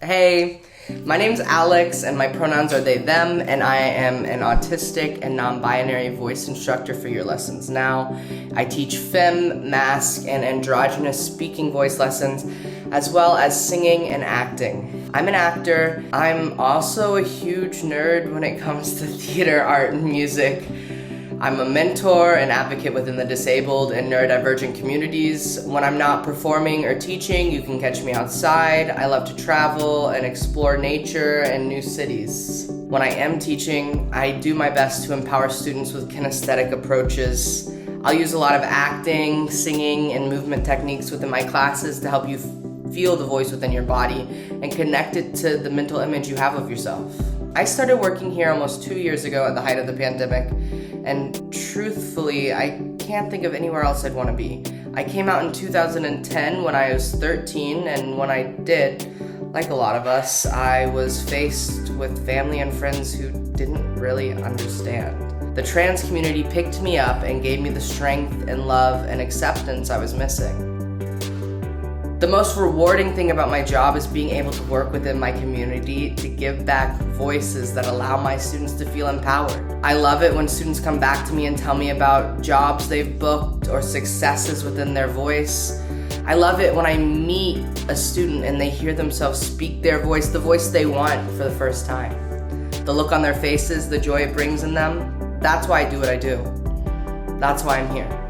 Hey, my name's Alex and my pronouns are they, them, and I am an autistic and non-binary voice instructor for your lessons now. I teach femme, masc, and androgynous speaking voice lessons, as well as singing and acting. I'm an actor. I'm also a huge nerd when it comes to theater, art, and music. I'm a mentor and advocate within the disabled and neurodivergent communities. When I'm not performing or teaching, you can catch me outside. I love to travel and explore nature and new cities. When I am teaching, I do my best to empower students with kinesthetic approaches. I'll use a lot of acting, singing, and movement techniques within my classes to help you feel the voice within your body and connect it to the mental image you have of yourself. I started working here almost 2 years ago at the height of the pandemic, and truthfully, I can't think of anywhere else I'd want to be. I came out in 2010 when I was 13, and when I did, like a lot of us, I was faced with family and friends who didn't really understand. The trans community picked me up and gave me the strength and love and acceptance I was missing. The most rewarding thing about my job is being able to work within my community to give back voices that allow my students to feel empowered. I love it when students come back to me and tell me about jobs they've booked or successes within their voice. I love it when I meet a student and they hear themselves speak their voice, the voice they want for the first time. The look on their faces, the joy it brings in them, that's why I do what I do. That's why I'm here.